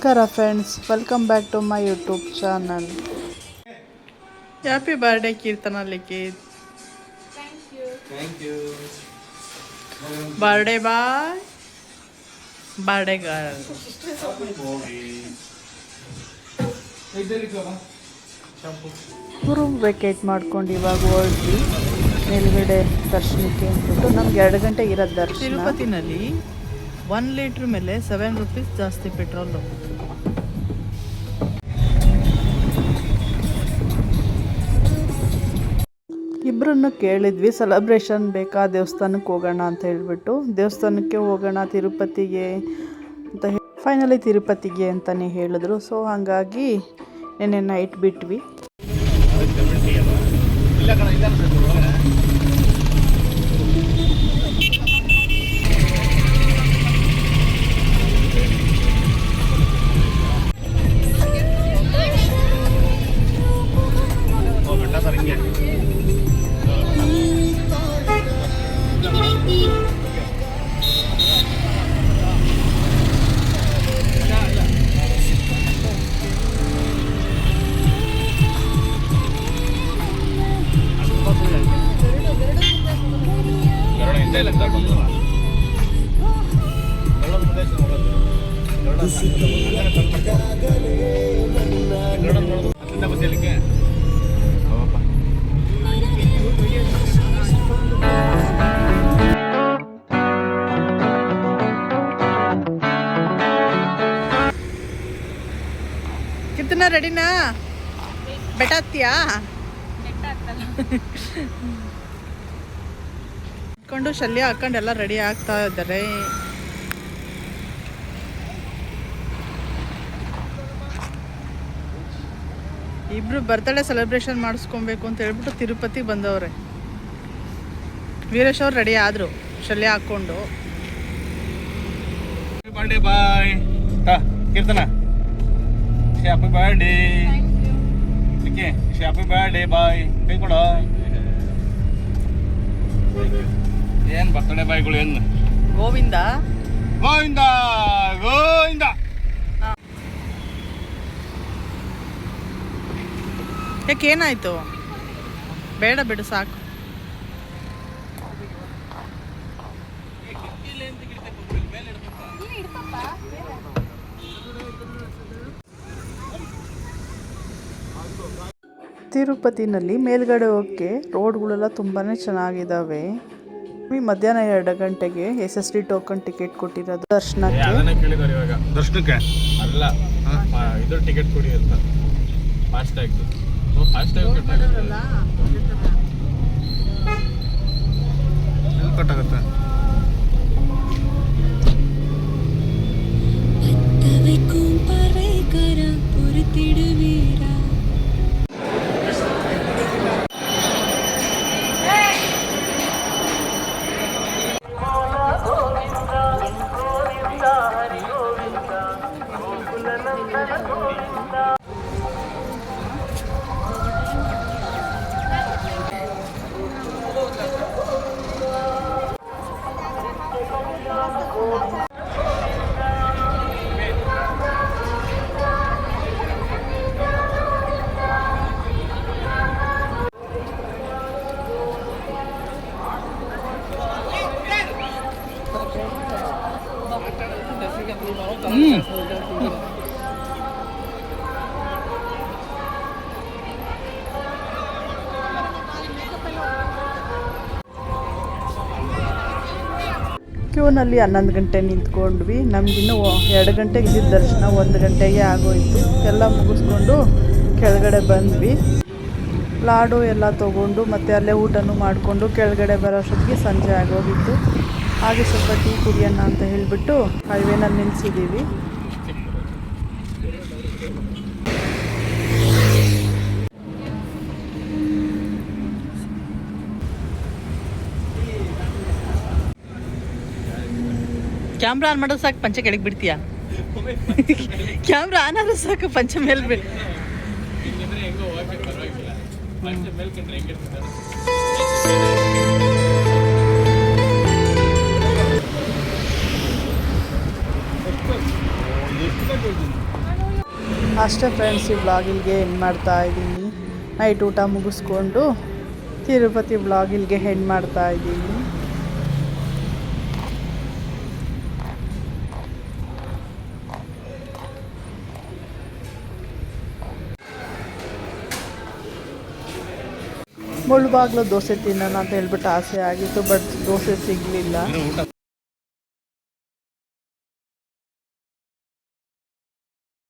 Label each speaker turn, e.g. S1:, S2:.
S1: ನಮಸ್ಕಾರ friends, welcome back to my YouTube channel. Happy birthday Keerthana Likhith.
S2: Thank you.
S1: Birthday boy, birthday girl. Room vacate ಮಾಡ್ಕೊಂಡು ಇವಾಗ ಹೊರಡ್ವಿ ಮೇಲ್ಗಡೆ ದರ್ಶನಕ್ಕೆ ಅಂದ್ಬಿಟ್ಟು. ನಮ್ಗೆ 2 ಗಂಟೆ ಇರೋದು ದರ್ಶನ. ತಿರುಪತಿನಲ್ಲಿ 1 ಲೀಟ್ರ್ ಮೇಲೆ 7 ರೂಪೀಸ್ ಜಾಸ್ತಿ ಪೆಟ್ರೋಲು. ಇಬ್ಬರನ್ನು ಕೇಳಿದ್ವಿ ಸೆಲೆಬ್ರೇಷನ್ ಬೇಕಾ, ದೇವಸ್ಥಾನಕ್ಕೆ ಹೋಗೋಣ ಅಂತ ಹೇಳ್ಬಿಟ್ಟು. ದೇವಸ್ಥಾನಕ್ಕೆ ಹೋಗೋಣ ತಿರುಪತಿಗೆ ಅಂತ ಫೈನಲಿ ತಿರುಪತಿಗೆ ಅಂತಲೇ ಹೇಳಿದ್ರು. ಸೊ ಹಾಗಾಗಿ ನೆನ್ನೆ ನೈಟ್ ಬಿಟ್ವಿ. ಕಿತ್ತನ ರೆಡಿನಾ? ಬೆಟ್ಟ ಹತ್ತಿಯಾ? ಹಾಕೊಂಡು ಶಲ್ಯ ಹಾಕೊಂಡು ಎಲ್ಲ ರೆಡಿ ಆಗ್ತಾ ಇದ್ದಾರೆ. ಇಬ್ರು ಬರ್ತ್ಡೇ ಸೆಲೆಬ್ರೇಷನ್ ಮಾಡಿಸ್ಕೊಬೇಕು ಅಂತ ಹೇಳ್ಬಿಟ್ಟು ತಿರುಪತಿಗೆ ಬಂದವ್ರೆ. ವೀರೇಶ್ ಅವ್ರು ರೆಡಿ ಆದ್ರು ಶಲ್ಯ ಹಾಕೊಂಡು.
S2: Birthday boy Keerthana, happy birthday. Happy birthday boy. ಕೈ ಕೊಡ. ಏನ್ ಬರ್ತಡೇ ಬಾಯ್ಗಳು ಏನು?
S1: ಗೋವಿಂದ
S2: ಗೋವಿಂದ ಗೋವಿಂದ.
S1: ಯಾಕೆ ಏನಾಯ್ತು? ಬೇಡ ಬಿಡು ಸಾಕು. ತಿರುಪತಿನಲ್ಲಿ ಮೇಲ್ಗಡೆ ಹೋಗೋಕ್ಕೆ ರೋಡ್ಗಳೆಲ್ಲ ತುಂಬಾ ಚೆನ್ನಾಗಿದ್ದಾವೆ. ಮಧ್ಯಾಹ್ನ 2 ಗಂಟೆಗೆ SSD ಟೋಕನ್ ಟಿಕೆಟ್ ಕೊಟ್ಟಿರೋದು ದರ್ಶನಕ್ಕೆ.
S2: ದರ್ಶನಕ್ಕೆ ಅಲ್ಲ, ಇದು ಟಿಕೆಟ್ ಕೊಡಿ ಅಂತ. ಫಾಸ್ಟ್ಯಾಗ್ ಕಟ್ಟಾಗುತ್ತೆ. ಕ್ಯೂನಲ್ಲಿ 11 ಗಂಟೆ ನಿಂತ್ಕೊಂಡ್ವಿ. ನಮಗಿನ್ನೂ 2 ಗಂಟೆಗೆ ಇದ್ದಿದ್ದ ದರ್ಶನ 1 ಗಂಟೆಗೆ ಆಗೋಯಿತು. ಎಲ್ಲ ಮುಗಿಸ್ಕೊಂಡು ಕೆಳಗಡೆ ಬಂದ್ವಿ. ಲಾಡು ಎಲ್ಲ ತೊಗೊಂಡು ಮತ್ತು ಅಲ್ಲೇ ಊಟನೂ ಮಾಡಿಕೊಂಡು ಕೆಳಗಡೆ ಬರೋಷ್ಟೊತ್ತಿಗೆ ಸಂಜೆ ಆಗೋಗಿತ್ತು. ಹಾಗೆ ಸ್ವಲ್ಪ ಟೀ ಕುಡಿಯೋಣ ಅಂತ ಹೇಳಿಬಿಟ್ಟು ಹೈವೇನಲ್ಲಿ ನಿಲ್ಲಿಸಿದ್ದೀವಿ. ಕ್ಯಾಮ್ರಾ ಆನ್ ಮಾಡೋದು ಸಾಕು, ಪಂಚೆ ಕೆಳಗೆ ಬಿಡ್ತೀಯಾ? ಕ್ಯಾಮ್ರಾ ಆನ್ ಆದ್ರೂ ಸಾಕು, ಪಂಚೆ ಮೇಲೆ ಬಿಡ್.
S1: ಅಷ್ಟೇ ಫ್ರೆಂಡ್ಸ್, ಈ ವ್ಲಾಗಿಲ್ಗೆ ಎಂಡ್ ಮಾಡ್ತಾ ಇದ್ದೀನಿ. ನೈಟ್ ಊಟ ಮುಗಿಸ್ಕೊಂಡು ತಿರುಪತಿ ವ್ಲಾಗಿಲ್ಗೆ ಎಂಡ್ ಮಾಡ್ತಾ ಇದ್ದೀನಿ. ಮುಳ್ಳುಬಾಗ್ಲು ದೋಸೆ ತಿನ್ನೋಣ ಅಂತ ಹೇಳ್ಬಿಟ್ಟು ಆಸೆ ಆಗಿತ್ತು, ಬಟ್ ದೋಸೆ ಸಿಗಲಿಲ್ಲ.